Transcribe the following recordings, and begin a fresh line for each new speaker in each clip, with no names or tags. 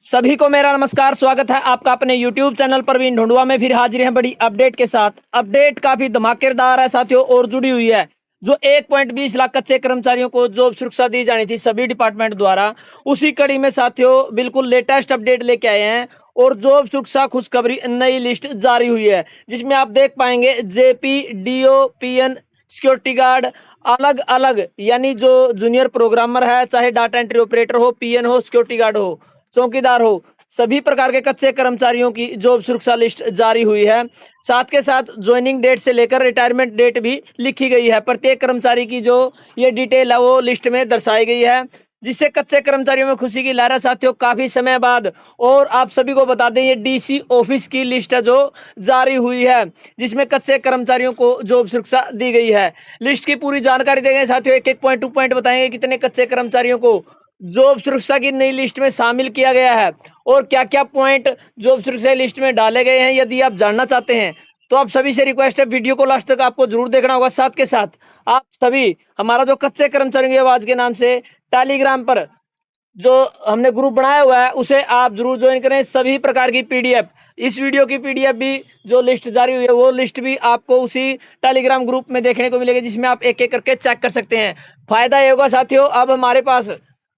सभी को मेरा नमस्कार। स्वागत है आपका अपने YouTube चैनल प्रवीण ढूंढुआ में। फिर हाजिर हैं बड़ी अपडेट के साथ। अपडेट काफी धमाकेदार है साथियों और जुड़ी हुई है। जो 1.20 लाख कच्चे कर्मचारियों को जॉब सुरक्षा दी जानी थी सभी डिपार्टमेंट द्वारा, उसी कड़ी में साथियों बिल्कुल लेटेस्ट अपडेट लेके आए हैं। और जॉब सुरक्षा खुशखबरी नई लिस्ट जारी हुई है, जिसमें आप देख पाएंगे JP, DO, PN, security guard, अलग अलग यानी जो जूनियर प्रोग्रामर है, चाहे डाटा एंट्री ऑपरेटर हो, पीएन हो, सिक्योरिटी गार्ड हो, चौकीदार हो, सभी प्रकार के कच्चे कर्मचारियों की जॉब सुरक्षा लिस्ट जारी हुई है। साथ के साथ ज्वाइनिंग डेट से लेकर रिटायरमेंट डेट भी लिखी गई है। प्रत्येक कर्मचारी की जो ये डिटेल है वो लिस्ट में दर्शाई गई है, जिससे कच्चे कर्मचारियों में खुशी की लहर है साथियों काफी समय बाद। और आप सभी को बता दें, ये डीसी ऑफिस की लिस्ट है जो जारी हुई है, जिसमें कच्चे कर्मचारियों को जॉब सुरक्षा दी गई है। लिस्ट की पूरी जानकारी देंगे साथियों, एक एक पॉइंट टू पॉइंट बताएंगे कितने कच्चे कर्मचारियों को जॉब सुरक्षा की नई लिस्ट में शामिल किया गया है और क्या क्या पॉइंट जॉब सुरक्षा लिस्ट में डाले गए हैं। यदि आप जानना चाहते हैं तो आप सभी से रिक्वेस्ट है, वीडियो को लास्ट तक आपको जरूर देखना होगा। साथ के साथ आप सभी हमारा जो कच्चे कर्मचारियों की आवाज के नाम से टेलीग्राम पर जो हमने ग्रुप बनाया हुआ है उसे आप जरूर ज्वाइन करें। सभी प्रकार की पीडीएफ, इस वीडियो की पीडीएफ भी जो लिस्ट जारी हुई है वो लिस्ट भी आपको उसी टेलीग्राम ग्रुप में देखने को मिलेगी, जिसमें आप एक एक करके चेक कर सकते हैं। फायदा ये होगा साथियों, अब हमारे पास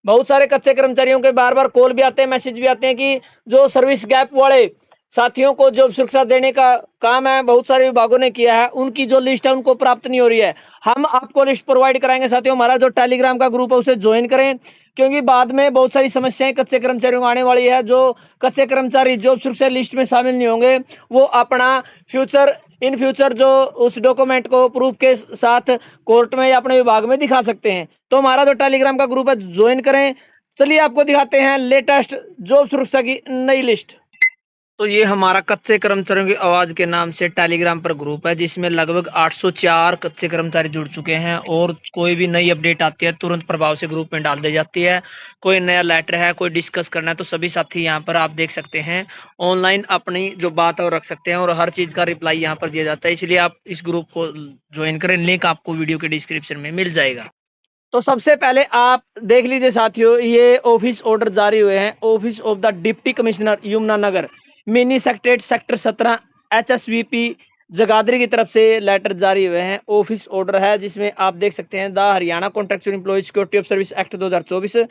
बहुत सारे कच्चे कर्मचारियों के बार बार कॉल भी आते हैं, मैसेज भी आते हैं कि जो सर्विस गैप वाले साथियों को जॉब सुरक्षा देने का काम है बहुत सारे विभागों ने किया है, उनकी जो लिस्ट है उनको प्राप्त नहीं हो रही है। हम आपको लिस्ट प्रोवाइड कराएंगे साथियों। हमारा जो टेलीग्राम का ग्रुप है उसे ज्वाइन करें, क्योंकि बाद में बहुत सारी समस्याएं कच्चे कर्मचारियों को आने वाली है। जो कच्चे कर्मचारी जॉब सुरक्षा लिस्ट में शामिल नहीं होंगे वो अपना फ्यूचर इन फ्यूचर जो उस डॉक्यूमेंट को प्रूफ के साथ कोर्ट में या अपने विभाग में दिखा सकते हैं। तो हमारा जो टेलीग्राम का ग्रुप है ज्वाइन करें। चलिए आपको दिखाते हैं लेटेस्ट जॉब सुरक्षा की नई लिस्ट। तो ये हमारा कच्चे कर्मचारियों की आवाज के नाम से टेलीग्राम पर ग्रुप है, जिसमें लगभग 804 कच्चे कर्मचारी जुड़ चुके हैं। और कोई भी नई अपडेट आती है तुरंत प्रभाव से ग्रुप में डाल दी जाती है। कोई नया लेटर है, कोई डिस्कस करना है, तो सभी साथी यहाँ पर आप देख सकते हैं ऑनलाइन अपनी जो बात है वो रख सकते हैं और हर चीज का रिप्लाई यहाँ पर दिया जाता है। इसलिए आप इस ग्रुप को ज्वाइन करें, लिंक आपको वीडियो के डिस्क्रिप्शन में मिल जाएगा। तो सबसे पहले आप देख लीजिए साथियों, ये ऑफिस ऑर्डर जारी हुए हैं। Office of the deputy commissioner Yamunanagar, mini secretariat sector 17, HSVP Jagadhri की तरफ से लेटर जारी हुए हैं। ऑफिस ऑर्डर है जिसमें आप देख सकते हैं the Haryana contractual employees security of service act 2024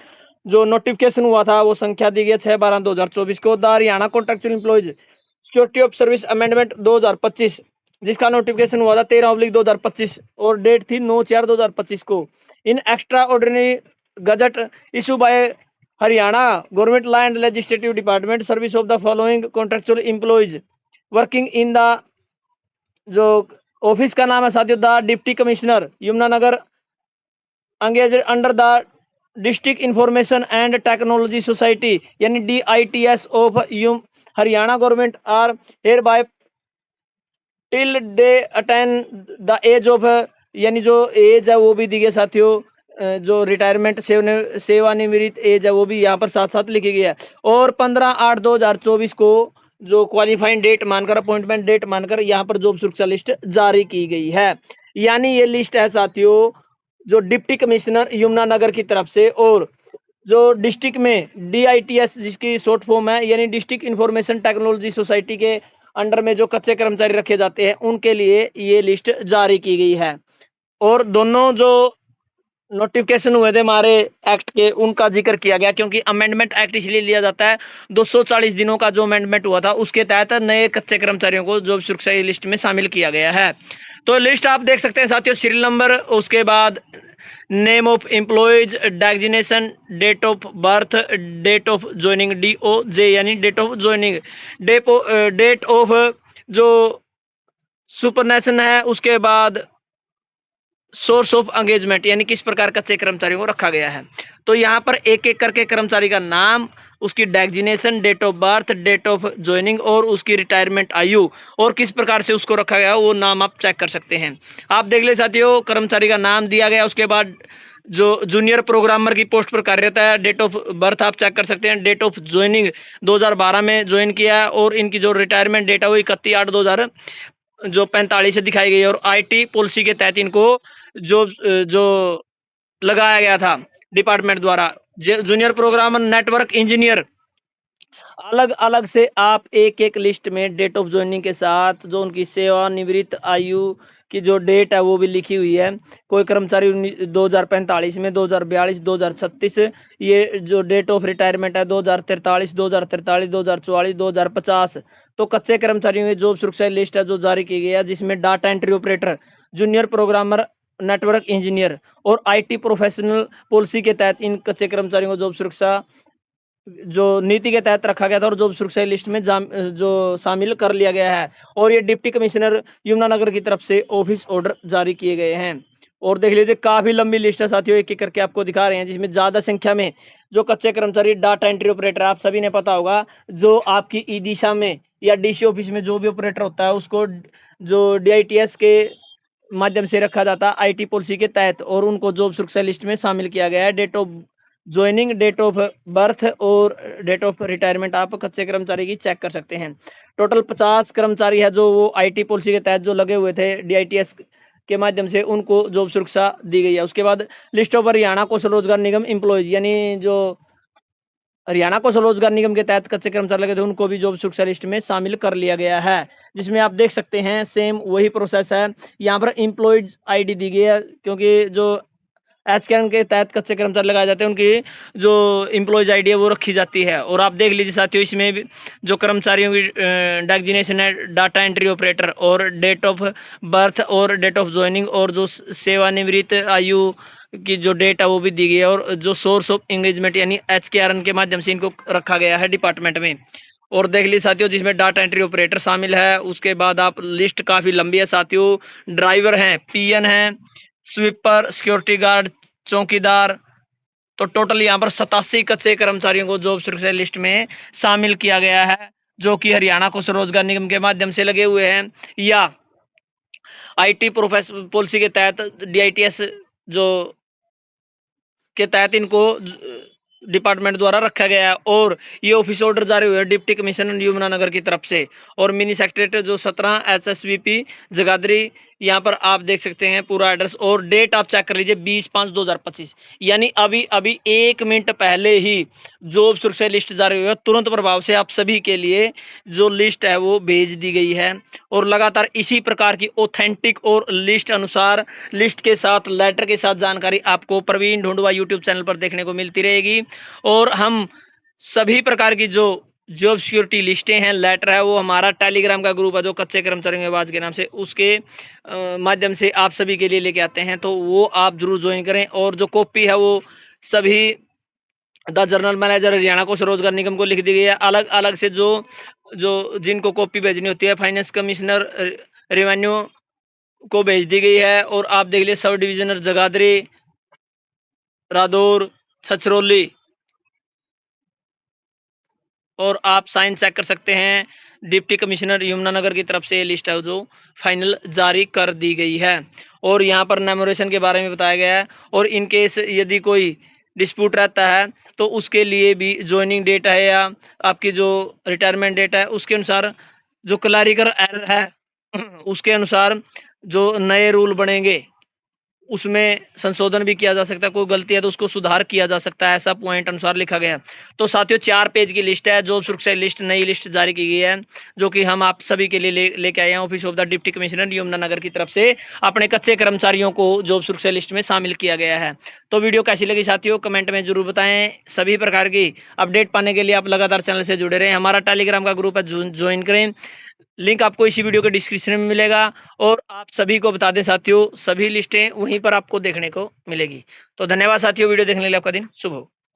जो नोटिफिकेशन हुआ था वो संख्या दी गई 6/12/2024 को। The Haryana contractual employees security of service amendment 2025 जिसका नोटिफिकेशन हुआ था 13/2025 और डेट थी 9/4/2025 को। In extraordinary gazette issue by Haryana government land legislative department service of the following contractual employees working in the, जो ऑफिस का नाम है साथियों the deputy commissioner Yamunanagar engaged under the district information and technology society यानी DITS of Haryana government are hereby till they attain the age of, यानी जो as है वो भी दी गई साथियों। जो रिटायरमेंट सेवानिवृत्त एज है वो भी यहाँ पर साथ साथ लिखी गई है। और 15/8/2024 को जो क्वालिफाइंग डेट मानकर, अपॉइंटमेंट डेट मानकर यहाँ पर जॉब सुरक्षा लिस्ट जारी की गई है। यानी ये लिस्ट है साथियों जो डिप्टी कमिश्नर यमुनानगर की तरफ से, और जो डिस्ट्रिक्ट में DITS जिसकी शॉर्ट फॉर्म है यानी डिस्ट्रिक्ट इंफॉर्मेशन टेक्नोलॉजी सोसाइटी के अंडर में जो कच्चे कर्मचारी रखे जाते हैं उनके लिए ये लिस्ट जारी की गई है। और दोनों जो नोटिफिकेशन हुए थे हमारे एक्ट के उनका जिक्र किया गया, क्योंकि अमेंडमेंट एक्ट इसलिए लिया जाता है 240 दिनों का जो अमेंडमेंट हुआ था उसके तहत नए कच्चे कर्मचारियों को जॉब सुरक्षा लिस्ट में शामिल किया गया है। तो लिस्ट आप देख सकते हैं साथियों, सीरियल नंबर, उसके बाद name of employees, designation, date of birth, date of joining DOJ यानी date of joining, date of जो सुपरनेशन है, उसके बाद सोर्स ऑफ एंगेजमेंट यानी किस प्रकार कच्चे कर्मचारियों को रखा गया है। तो यहाँ पर एक एक करके कर्मचारी का नाम, उसकी designation, date of birth, date of joining और उसकी रिटायरमेंट आयु और किस प्रकार से उसको रखा गया वो नाम आप चेक कर सकते हैं। आप देख ले साथियों, कर्मचारी का नाम दिया गया, उसके बाद जो जूनियर प्रोग्रामर की पोस्ट पर कार्यरत है, डेट ऑफ बर्थ आप चेक कर सकते हैं, डेट ऑफ ज्वाइनिंग 2012 में ज्वाइन किया है और इनकी जो रिटायरमेंट डेट है वो 31/8/2045 से दिखाई गई है। और IT पॉलिसी के तहत इनको जो जो लगाया गया था डिपार्टमेंट द्वारा, जूनियर प्रोग्रामर नेटवर्क इंजीनियर अलग अलग से आप एक एक लिस्ट में डेट ऑफ ज्वाइनिंग के साथ जो उनकी सेवानिवृत्त आयु की जो डेट है वो भी लिखी हुई है। कोई कर्मचारी 2045 में, 2042, 2036, ये जो डेट ऑफ रिटायरमेंट है 2043, 2043, 2044, 2050। तो कच्चे कर्मचारियों की जॉब सुरक्षा लिस्ट है जो जारी की गई है, जिसमें data entry operator, junior programmer, network engineer और आईटी प्रोफेशनल पॉलिसी के तहत इन कच्चे कर्मचारियों को जॉब सुरक्षा जो नीति के तहत रखा गया था और जॉब सुरक्षा लिस्ट में जो शामिल कर लिया गया है। और ये डिप्टी कमिश्नर यमुनानगर की तरफ से ऑफिस ऑर्डर जारी किए गए हैं। और देख लीजिए काफी लंबी लिस्ट है साथियों, एक एक करके आपको दिखा रहे हैं, जिसमें ज्यादा संख्या में जो कच्चे कर्मचारी डाटा एंट्री ऑपरेटर, आप सभी ने पता होगा, जो आपकी ई दिशा में या डीसी ऑफिस में जो भी ऑपरेटर होता है उसको जो डीआईटीएस के माध्यम से रखा जाता है आईटी पॉलिसी के तहत, और उनको जॉब सुरक्षा लिस्ट में शामिल किया गया है। Date of joining, date of birth और डेट ऑफ रिटायरमेंट आप कच्चे कर्मचारी की चेक कर सकते हैं। टोटल 50 कर्मचारी है जो वो आईटी पॉलिसी के तहत जो लगे हुए थे डीआईटीएस के माध्यम से, उनको जॉब सुरक्षा दी गई है। उसके बाद लिस्ट ऑफ हरियाणा कौशल रोजगार निगम एम्प्लॉयज, यानी जो हरियाणा कौशल रोजगार निगम के तहत कच्चे कर्मचारी लगे थे उनको भी जॉब सुरक्षा लिस्ट में शामिल कर लिया गया है, जिसमें आप देख सकते हैं सेम वही प्रोसेस है। यहाँ पर एम्प्लॉयज आईडी दी गई है, क्योंकि जो एचकेएन के तहत कच्चे कर्मचारी लगाए जाते हैं उनकी जो एम्प्लॉयज आईडी है वो रखी जाती है। और आप देख लीजिए साथियों, इसमें भी जो कर्मचारियों की डेजिग्नेशन है डाटा एंट्री ऑपरेटर, और डेट ऑफ बर्थ और डेट ऑफ ज्वाइनिंग, और जो सेवानिवृत्त आयु की जो डेट है वो भी दी गई है, और जो सोर्स ऑफ एंगेजमेंट यानी एचकेआरएन के माध्यम से इनको रखा गया है डिपार्टमेंट में। और देख लीजिए साथियों, जिसमें डाटा एंट्री ऑपरेटर शामिल है। उसके बाद आप लिस्ट काफ़ी लंबी है साथियों। ड्राइवर हैं, पीएन हैं, स्वीपर, सिक्योरिटी गार्ड, चौकीदार। तो टोटल यहाँ पर 87 कच्चे कर्मचारियों को जॉब सुरक्षा लिस्ट में शामिल किया गया है, जो कि हरियाणा कौशल रोजगार निगम के माध्यम से लगे हुए हैं या आईटी प्रोफेशनल पॉलिसी के तहत डीआईटीएस जो के तहत इनको डिपार्टमेंट द्वारा रखा गया है। और ये ऑफिस ऑर्डर जारी हुए डिप्टी कमिश्नर यमुनानगर की तरफ से। और मिनी सेक्रेटरी जो 17 एचएसवीपी जगाधरी, यहाँ पर आप देख सकते हैं पूरा एड्रेस। और डेट आप चेक कर लीजिए 20/5/2025, यानी अभी अभी 1 मिनट पहले ही जॉब सुरक्षा लिस्ट जारी हुई है। तुरंत प्रभाव से आप सभी के लिए जो लिस्ट है वो भेज दी गई है। और लगातार इसी प्रकार की ऑथेंटिक और लिस्ट अनुसार, लिस्ट के साथ, लेटर के साथ जानकारी आपको प्रवीण ढूंढवा यूट्यूब चैनल पर देखने को मिलती रहेगी। और हम सभी प्रकार की जो जॉब सिक्योरिटी लिस्टें हैं, लेटर है, वो हमारा टेलीग्राम का ग्रुप है जो कच्चे कर्मचारियों की आवाज़ के नाम से, उसके माध्यम से आप सभी के लिए लेके आते हैं। तो वो आप जरूर ज्वाइन करें। और जो कॉपी है वो सभी द जनरल मैनेजर हरियाणा को रोजगार निगम को लिख दी गई है। अलग अलग से जो जो जिनको कॉपी भेजनी होती है फाइनेंस कमिश्नर रेवेन्यू को भेज दी गई है। और आप देख लीजिए सब डिविजनर जगाधरी, रादौर, छछरौली, और आप साइन चेक कर सकते हैं। डिप्टी कमिश्नर यमुनानगर की तरफ से ये लिस्ट है जो फाइनल जारी कर दी गई है। और यहाँ पर मेमोरेशन के बारे में बताया गया है। और इन केस यदि कोई डिस्प्यूट रहता है तो उसके लिए भी ज्वाइनिंग डेट है या आपकी जो रिटायरमेंट डेट है उसके अनुसार, जो क्लैरिकल एरर है उसके अनुसार जो नए रूल बनेंगे उसमें संशोधन भी किया जा सकता है। कोई गलती है तो उसको सुधार किया जा सकता है, ऐसा पॉइंट अनुसार लिखा गया है। तो साथियों 4 पेज की लिस्ट है, जॉब सुरक्षा लिस्ट, नई लिस्ट जारी की गई है, जो कि हम आप सभी के लिए लेके आए हैं office of the deputy commissioner Yamunanagar की तरफ से। अपने कच्चे कर्मचारियों को जॉब सुरक्षा लिस्ट में शामिल किया गया है। तो वीडियो कैसी लगी साथियों कमेंट में जरूर बताएं। सभी प्रकार की अपडेट पाने के लिए आप लगातार चैनल से जुड़े रहें। हमारा टेलीग्राम का ग्रुप है, ज्वाइन करें, लिंक आपको इसी वीडियो के डिस्क्रिप्शन में मिलेगा। और आप सभी को बता दें साथियों, सभी लिस्टें वहीं पर आपको देखने को मिलेगी। तो धन्यवाद साथियों, वीडियो देखने के लिए आपका दिन शुभ हो।